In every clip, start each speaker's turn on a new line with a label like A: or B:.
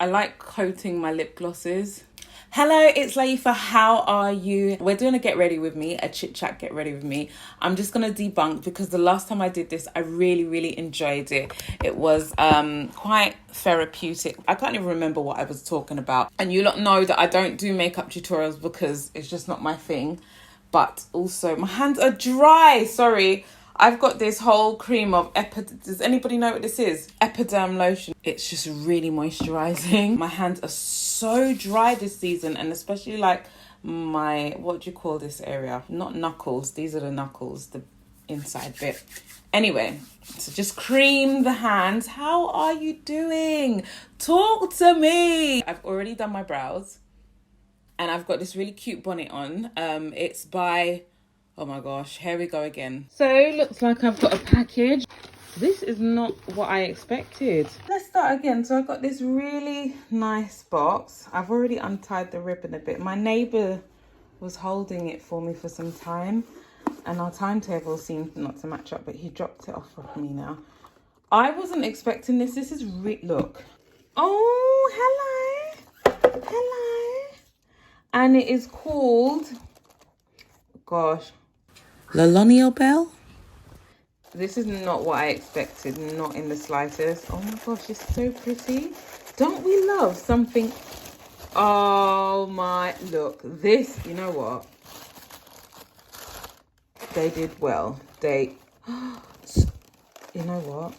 A: I like coating my lip glosses. Hello, it's Layefa. How are you? We're doing a get ready with me, a chit chat get ready with me. I'm just going to debunk because the last time I did this, I really enjoyed it. It was quite therapeutic. I can't even remember what I was talking about. And you lot know that I don't do makeup tutorials because it's just not my thing. But also my hands are dry. Sorry. I've got this whole cream of does anybody know what this is? Epiderm lotion. It's just really moisturizing. My hands are so dry this season, and especially like my, what do you call this area? Not knuckles. These are the knuckles, the inside bit. Anyway, so just cream the hands. How are you doing? Talk to me. I've already done my brows and I've got this really cute bonnet on. It's by... oh my gosh, here we go again. So looks like I've got a package. This is not what I expected. Let's start again. So I've got this really nice box. I've already untied the ribbon a bit. My neighbour was holding it for me for some time and our timetable seemed not to match up, but he dropped it off of me now. I wasn't expecting this. This is look. Oh, hello. Hello. And it is called, gosh, L'Oreal Bell. This is not what I expected, not in the slightest. Oh my gosh, it's so pretty. Don't we love something? Oh my, look, this, you know what? They did well. They, you know what?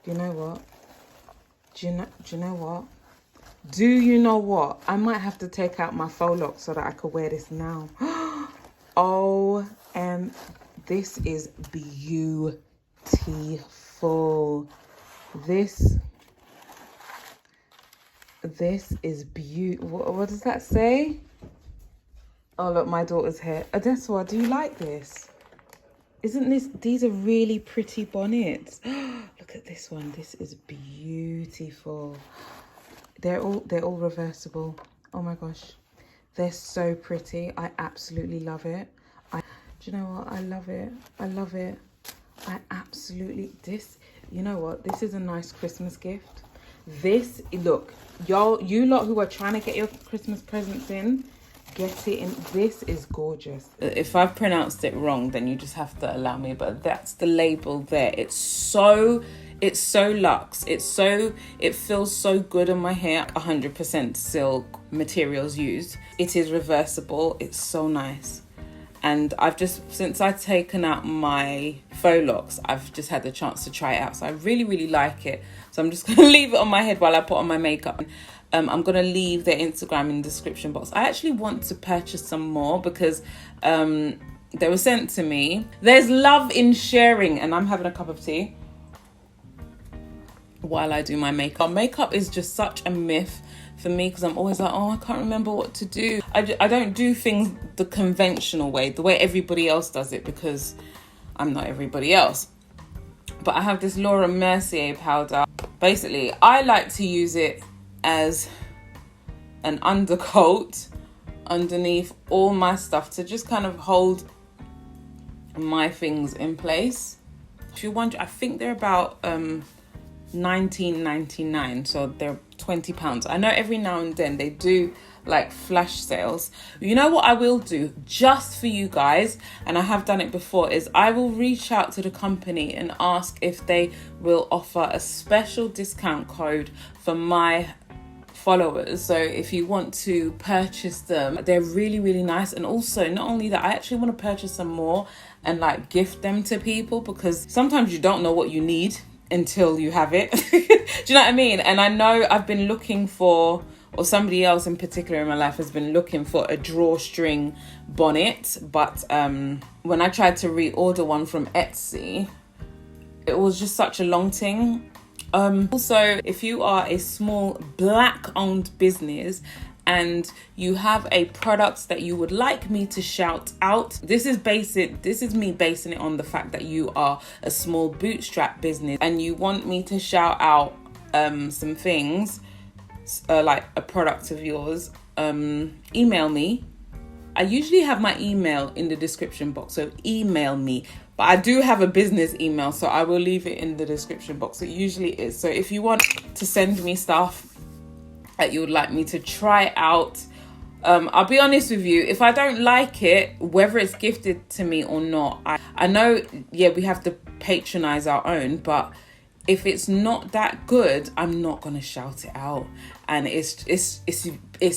A: You know what? Do you know what? Do you know what? I might have to take out my faux lock so that I could wear this now. Oh, and this is beautiful. This is beautiful. What does that say? Oh, look, my daughter's hair. Odessa, do you like this? Isn't this, these are really pretty bonnets. Look at this one. This is beautiful. They're all reversible. Oh my gosh. They're so pretty. I absolutely love it. Do you know what? I love it. I love it. I absolutely, you know what? This is a nice Christmas gift. This, look, you lot who are trying to get your Christmas presents in, get it in. This is gorgeous. If I've pronounced it wrong, then you just have to allow me, but that's the label there. It's so luxe. It feels so good on my hair. 100% silk materials used. It is reversible. It's so nice. And I've just, since I've taken out my faux locks, I've just had the chance to try it out. So I really like it. So I'm just going to leave it on my head while I put on my makeup. I'm going to leave their Instagram in the description box. I actually want to purchase some more because they were sent to me. There's love in sharing, and I'm having a cup of tea while I do my makeup. Makeup is just such a myth for me because I'm always like, oh, I can't remember what to do. I don't do things the conventional way, the way everybody else does it, because I'm not everybody else. But I have this Laura Mercier powder. Basically, I like to use it as an undercoat underneath all my stuff to just kind of hold my things in place. If you wonder, I think they're about $19.99, so they're £20. I know every now and then they do like flash sales. You know what I will do just for you guys, and I have done it before, is I will reach out to the company and ask if they will offer a special discount code for my followers. So if you want to purchase them, they're really nice. And also, not only that, I actually want to purchase some more and like gift them to people, because sometimes you don't know what you need until you have it. Do you know what I mean? And I know I've been looking for, or somebody else in particular in my life has been looking for a drawstring bonnet, but when I tried to reorder one from Etsy, it was just such a long thing. Also, if you are a small Black owned business and you have a product that you would like me to shout out, this is me basing it on the fact that you are a small bootstrap business and you want me to shout out some things, like a product of yours, email me. I usually have my email in the description box, so email me. But I do have a business email, so I will leave it in the description box. It usually is. So if you want to send me stuff, that you would like me to try out. I'll be honest with you, if I don't like it, whether it's gifted to me or not, I know, yeah, we have to patronize our own, but if it's not that good, I'm not gonna shout it out. And it's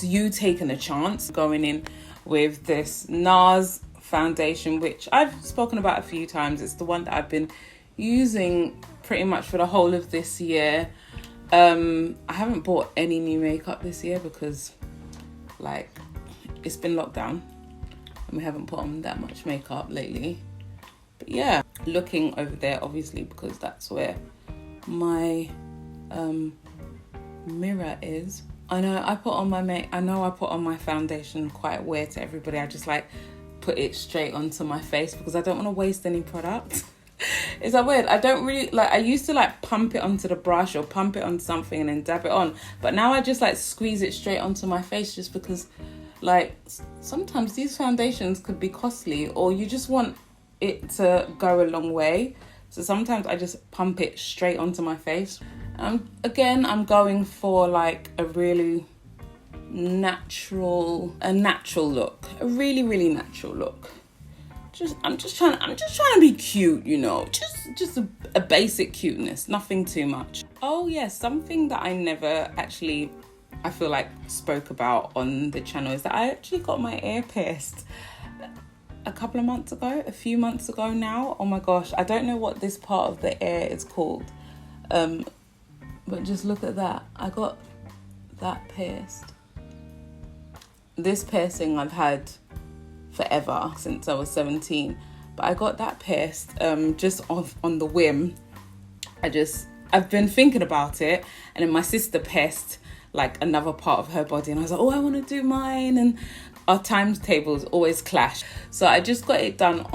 A: you taking a chance going in with this NARS foundation, which I've spoken about a few times. It's the one that I've been using pretty much for the whole of this year. I haven't bought any new makeup this year because like it's been locked down and we haven't put on that much makeup lately. But yeah, looking over there obviously because that's where my mirror is. I know I put on my foundation quite weird to everybody. I just like put it straight onto my face because I don't want to waste any product. Is that weird? I don't really like, I used to like pump it onto the brush or pump it on something and then dab it on, but now I just like squeeze it straight onto my face just because like sometimes these foundations could be costly or you just want it to go a long way. So sometimes I just pump it straight onto my face. Again, I'm going for like a really natural look, a really, really natural look. I'm just trying to be cute, you know, just a basic cuteness, nothing too much. Oh yeah, something that I never actually, I feel like spoke about on the channel is that I actually got my ear pierced a few months ago now. Oh my gosh, I don't know what this part of the ear is called, but just look at that. I got that pierced. This piercing I've had forever, since I was 17, but I got that pierced just on the whim. I've been thinking about it, and then my sister pierced like another part of her body and I was like, oh, I want to do mine, and our timetables always clash. So I just got it done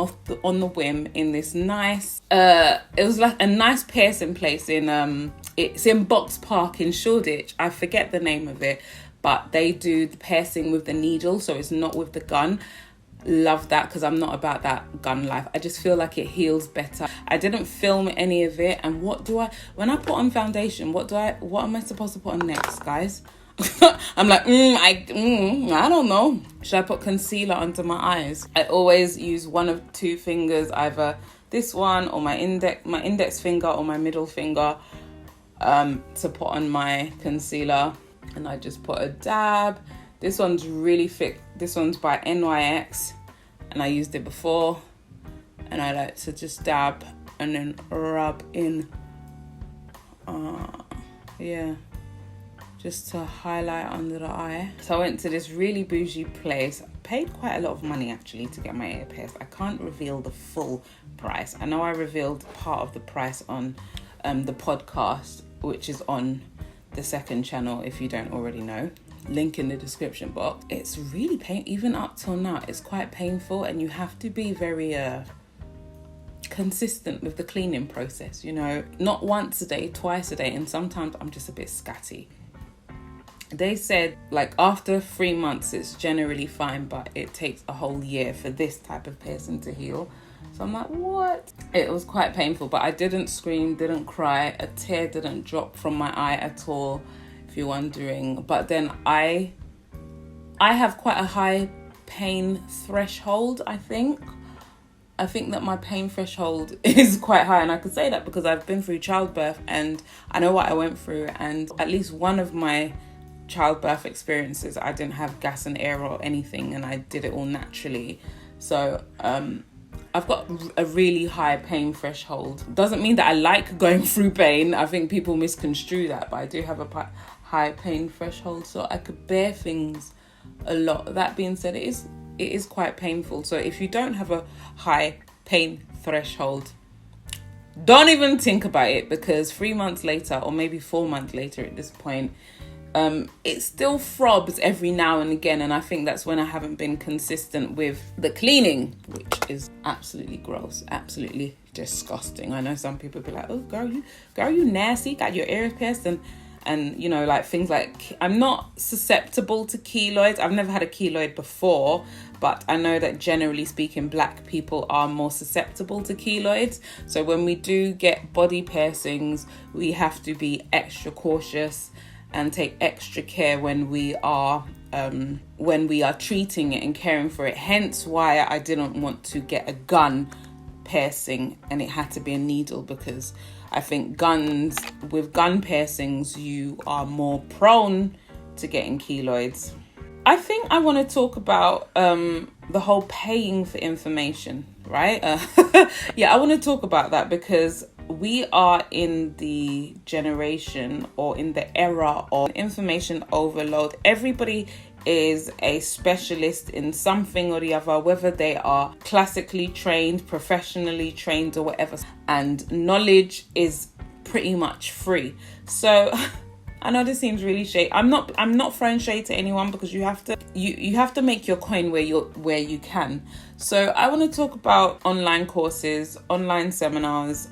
A: on the whim in this nice it was like a nice piercing place in it's in Box Park in Shoreditch. I forget the name of it, but they do the piercing with the needle, so it's not with the gun. Love that because I'm not about that gun life. I just feel like it heals better. I didn't film any of it, and when I put on foundation, what am I supposed to put on next, guys? I'm like, I don't know. Should I put concealer under my eyes? I always use one of two fingers, either this one or my index finger or my middle finger, to put on my concealer, and I just put a dab. This one's really thick. This one's by NYX, and I used it before, and I like to just dab and then rub in, just to highlight under the eye. So I went to this really bougie place. I paid quite a lot of money actually to get my ear pierced. I can't reveal the full price. I know I revealed part of the price on the podcast, which is on the second channel if you don't already know. Link in the description box. It's really painful, even up till now. It's quite painful, and you have to be very consistent with the cleaning process, you know, not once a day, twice a day, and sometimes I'm just a bit scatty. They said like after 3 months it's generally fine, but it takes a whole year for this type of piercing to heal. So I'm like, what? It was quite painful, but I didn't scream, didn't cry, a tear didn't drop from my eye at all, if you're wondering. But then I have quite a high pain threshold. I think that my pain threshold is quite high, and I could say that because I've been through childbirth and I know what I went through, and at least one of my childbirth experiences I didn't have gas and air or anything, and I did it all naturally. So I've got a really high pain threshold. Doesn't mean that I like going through pain. I think people misconstrue that, but I do have a high pain threshold, so I could bear things a lot. That being said, it is quite painful. So if you don't have a high pain threshold, don't even think about it, because 3 months later, or maybe 4 months later at this point, it still throbs every now and again, and I think that's when I haven't been consistent with the cleaning, which is absolutely gross, absolutely disgusting. I know some people be like, oh girl, you nasty, got your ears pierced, and you know, like things like, I'm not susceptible to keloids. I've never had a keloid before, but I know that generally speaking, black people are more susceptible to keloids. So when we do get body piercings, we have to be extra cautious and take extra care when we are treating it and caring for it. Hence why I didn't want to get a gun piercing and it had to be a needle, because I think with gun piercings, you are more prone to getting keloids. I think I want to talk about the whole paying for information, right? Yeah, I want to talk about that because we are in the generation or in the era of information overload. Everybody is a specialist in something or the other, whether they are classically trained, professionally trained, or whatever. And knowledge is pretty much free. So I know this seems really shady. I'm not throwing shade to anyone, because you have to make your coin where you can. So I want to talk about online courses, online seminars,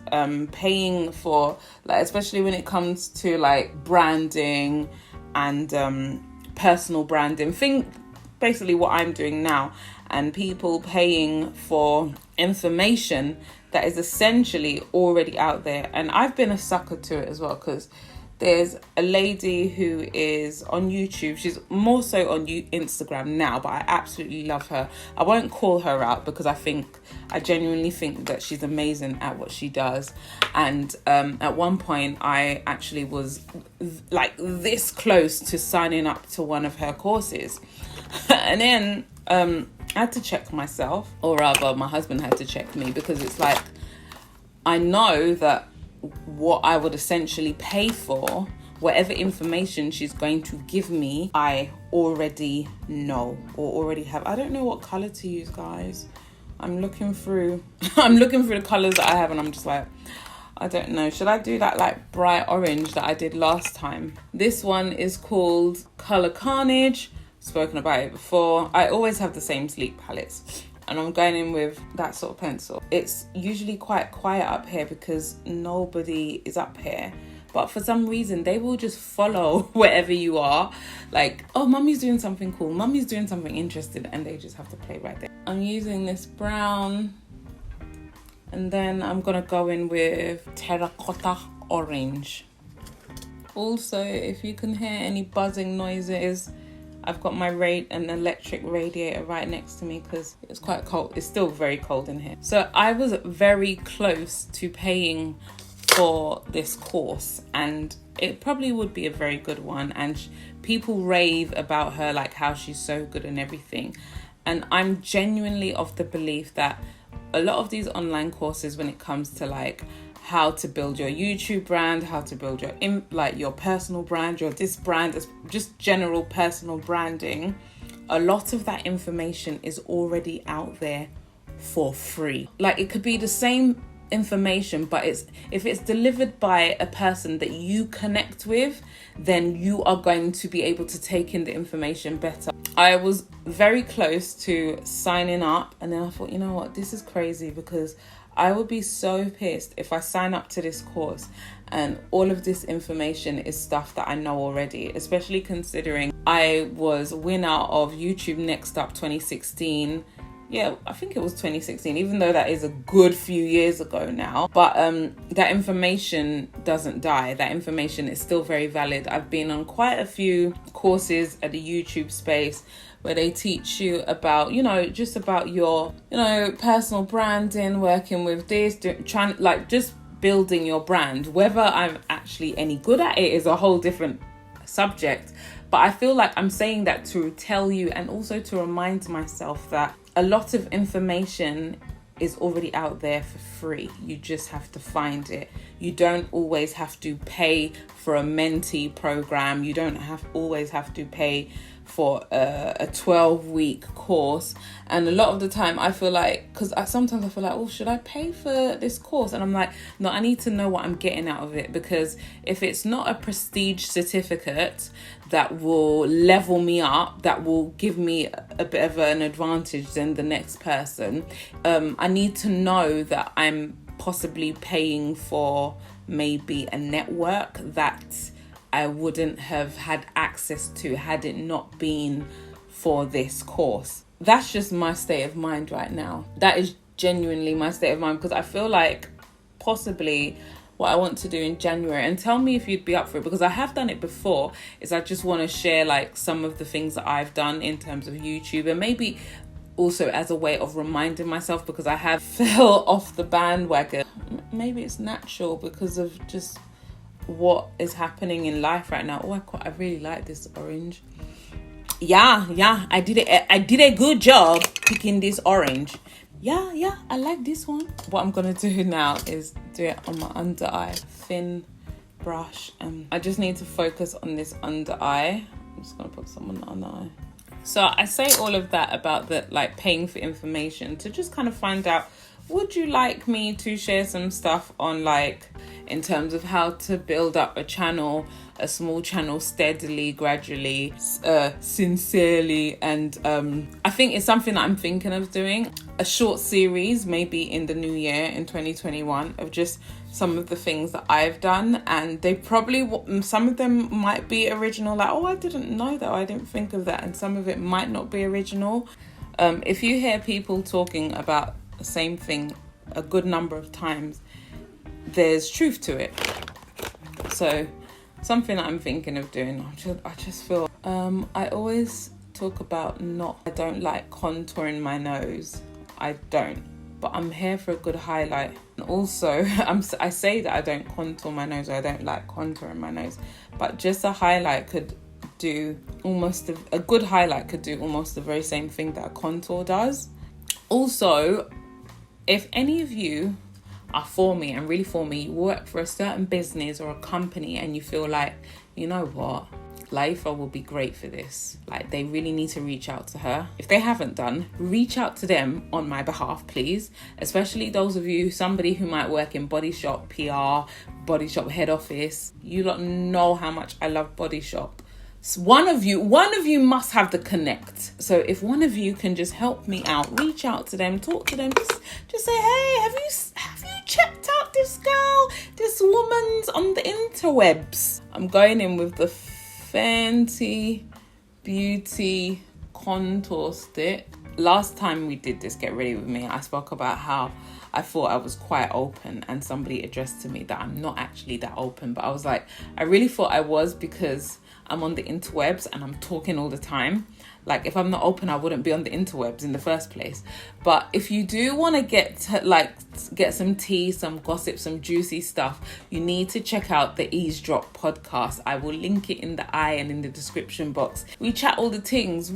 A: paying for, like, especially when it comes to like branding and personal branding. Basically what I'm doing now, and people paying for information that is essentially already out there. And I've been a sucker to it as well, because there's a lady who is on YouTube. She's more so on Instagram now, but I absolutely love her. I won't call her out because I genuinely think that she's amazing at what she does. And at one point, I actually was like this close to signing up to one of her courses. And then I had to check myself, or rather my husband had to check me, because it's like, I know that what I would essentially pay for, whatever information she's going to give me, I already know or already have. I don't know what color to use, guys. I'm looking through the colors that I have, and I'm just like, I don't know. Should I do that like bright orange that I did last time? This one is called Color Carnage. Spoken about it before. I always have the same sleek palettes, and I'm going in with that sort of pencil. It's usually quite quiet up here because nobody is up here. But for some reason, they will just follow wherever you are. Like, oh, mummy's doing something cool. Mummy's doing something interesting. And they just have to play right there. I'm using this brown. And then I'm going to go in with terracotta orange. Also, if you can hear any buzzing noises, I've got my an electric radiator right next to me because it's quite cold. It's still very cold in here. So I was very close to paying for this course, and it probably would be a very good one. And people rave about her, like how she's so good and everything. And I'm genuinely of the belief that a lot of these online courses, when it comes to like how to build your YouTube brand, how to build your personal brand, this brand, just general personal branding, a lot of that information is already out there for free. Like, it could be the same information, but if it's delivered by a person that you connect with, then you are going to be able to take in the information better. I was very close to signing up, and then I thought, you know what, this is crazy, because I would be so pissed if I sign up to this course and all of this information is stuff that I know already, especially considering I was winner of YouTube Next Up 2016. Yeah, I think it was 2016, even though that is a good few years ago now. But that information doesn't die. That information is still very valid. I've been on quite a few courses at the YouTube space where they teach you about, just about your, personal branding, working with this, just building your brand. Whether I'm actually any good at it is a whole different subject. But I feel like I'm saying that to tell you, and also to remind myself that a lot of information is already out there for free. You just have to find it. You don't always have to pay for a mentee program. You don't always have to pay for a 12-week course. And a lot of the time I feel like, because sometimes I feel like, oh, should I pay for this course? And I'm like, no, I need to know what I'm getting out of it, because if it's not a prestige certificate that will level me up, that will give me a bit of an advantage than the next person, I need to know that I'm possibly paying for maybe a network that I wouldn't have had access to had it not been for this course. That's just my state of mind right now. That is genuinely my state of mind, because I feel like possibly what I want to do in January, and tell me if you'd be up for it, because I have done it before. Is I just want to share like some of the things that I've done in terms of YouTube, and maybe also as a way of reminding myself, because I have fell off the bandwagon. Maybe it's natural because of just what is happening in life right now. I really like this orange. Yeah, I did a good job picking this orange. Yeah, I like this one. What I'm gonna do now is do it on my under eye. Thin brush, and I just need to focus on this under eye. I'm just gonna put some on the under eye. So I say all of that about the like paying for information to just kind of find out, would you like me to share some stuff on like in terms of how to build up a channel, a small channel, steadily, gradually, sincerely, and I think it's something that I'm thinking of doing, a short series maybe in the new year in 2021 of just some of the things that I've done, and they probably, some of them might be original, like, oh, I didn't know that, I didn't think of that, and some of it might not be original. If you hear people talking about the same thing a good number of times, there's truth to it. So something that I'm thinking of doing, I just feel I always talk about I don't like contouring my nose. I don't, but I'm here for a good highlight. And also I say that I don't contour my nose, or I don't like contouring my nose, but just a highlight could do almost a good highlight could do almost the very same thing that a contour does. Also, if any of you are for me and really for me, you work for a certain business or a company and you feel like, you know what, Layefa will be great for this, like they really need to reach out to her. If they haven't done, reach out to them on my behalf, please. Especially those of you, somebody who might work in Body Shop PR, Body Shop head office. You lot know how much I love Body Shop. One of you must have the connect. So if one of you can just help me out, reach out to them, talk to them, just say, hey, have you checked out this girl, this woman's on the interwebs? I'm going in with the Fenty Beauty contour stick. Last time we did this Get Ready With Me, I spoke about how I thought I was quite open, and somebody addressed to me that I'm not actually that open, but I was like, I really thought I was, because I'm on the interwebs and I'm talking all the time. Like, if I'm not open, I wouldn't be on the interwebs in the first place. But if you do want to get some tea, some gossip, some juicy stuff, you need to check out the Eavesdrop podcast. I will link it in the eye and in the description box. We chat all the things.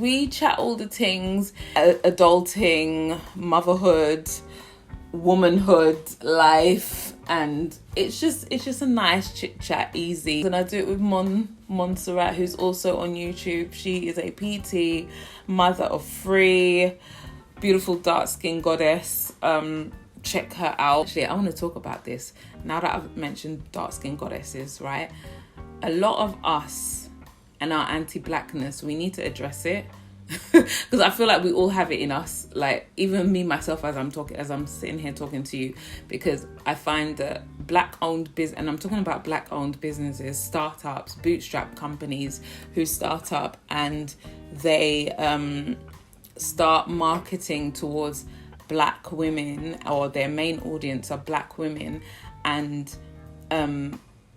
A: Adulting, motherhood, womanhood, life, and it's just a nice chit chat, easy. And I do it with Montserrat, who's also on YouTube. She is a PT, mother of 3, beautiful dark skin goddess. Check her out. Actually, I want to talk about this now that I've mentioned dark skin goddesses, right? A lot of us and our anti-blackness, we need to address it. Because I feel like we all have it in us, like even me myself, as I'm sitting here talking to you, because I find that black-owned business, and I'm talking about black-owned businesses, startups, bootstrap companies who start up and they start marketing towards black women, or their main audience are black women, and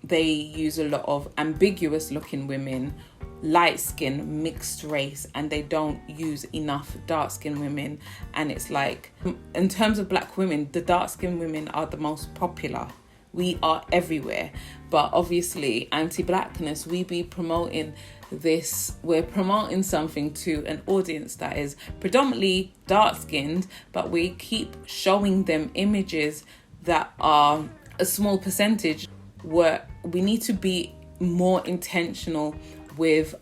A: they use a lot of ambiguous looking women, light skin, mixed race, and they don't use enough dark skin women. And it's like, in terms of black women, the dark skin women are the most popular. We are everywhere. But obviously, anti-blackness, we be promoting this, we're promoting something to an audience that is predominantly dark skinned, but we keep showing them images that are a small percentage, where we need to be more intentional with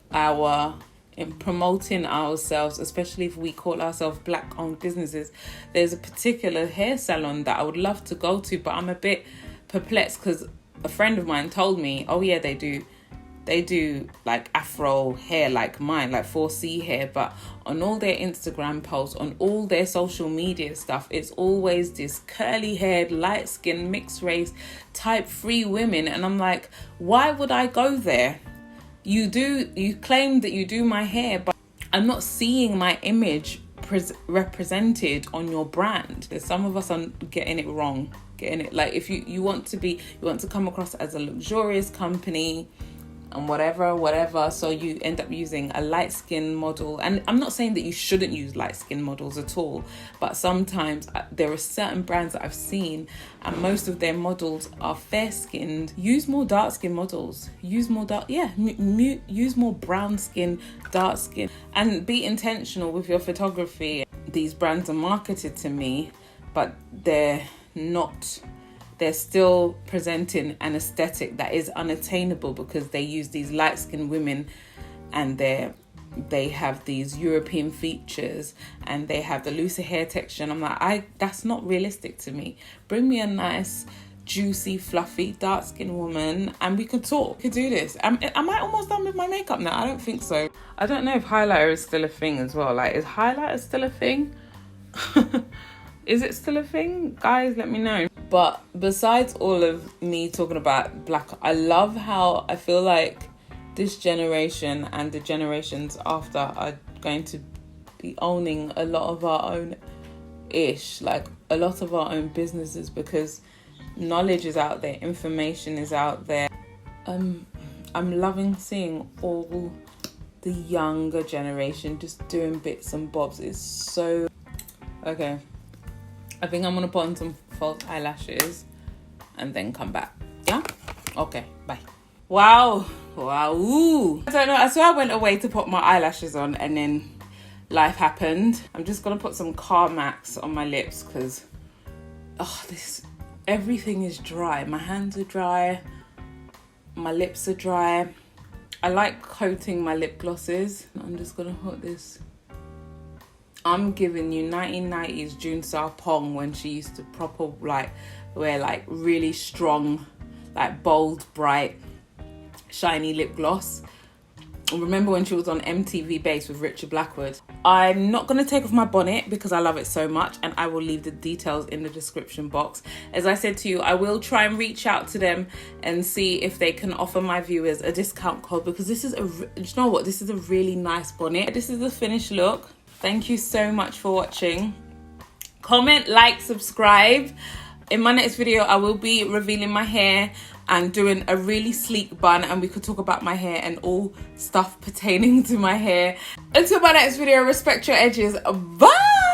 A: in promoting ourselves, especially if we call ourselves black-owned businesses. There's a particular hair salon that I would love to go to, but I'm a bit perplexed because a friend of mine told me, oh yeah, they do like afro hair like mine, like 4C hair, but on all their Instagram posts, on all their social media stuff, it's always this curly haired, light skinned, mixed race, type 3 women. And I'm like, why would I go there? You claim that you do my hair, but I'm not seeing my image represented on your brand. Some of us are getting it wrong. getting it. Like if you want to come across as a luxurious company and whatever, so you end up using a light skin model. And I'm not saying that you shouldn't use light skin models at all, but sometimes there are certain brands that I've seen and most of their models are fair skinned. Use more dark skin models, use more brown skin, dark skin, and be intentional with your photography. These brands are marketed to me, but they're still presenting an aesthetic that is unattainable because they use these light-skinned women and they have these European features and they have the looser hair texture. And I'm like, that's not realistic to me. Bring me a nice, juicy, fluffy, dark-skinned woman and we could talk. We could do this. Am I almost done with my makeup now? I don't think so. I don't know if highlighter is still a thing as well. Like, is highlighter still a thing? Is it still a thing? Guys, let me know. But besides all of me talking about black, I love how I feel like this generation and the generations after are going to be owning a lot of our own like a lot of our own businesses, because knowledge is out there, information is out there. I'm loving seeing all the younger generation just doing bits and bobs. It's so... Okay. I think I'm going to put on some false eyelashes and then come back. Yeah? Okay, bye. Wow. Ooh. I don't know. I swear I went away to put my eyelashes on and then life happened. I'm just going to put some Carmax on my lips because everything is dry. My hands are dry. My lips are dry. I like coating my lip glosses. I'm just going to put this... I'm giving you 1990s June Pong when she used to proper wear like really strong, like bold, bright, shiny lip gloss. Remember when she was on MTV Base with Richard Blackwood? I'm not going to take off my bonnet because I love it so much, and I will leave the details in the description box. As I said to you, I will try and reach out to them and see if they can offer my viewers a discount code, because this is you know what? This is a really nice bonnet. This is the finished look. Thank you so much for watching. Comment, like, subscribe. In my next video, I will be revealing my hair and doing a really sleek bun, and we could talk about my hair and all stuff pertaining to my hair. Until my next video, respect your edges. Bye!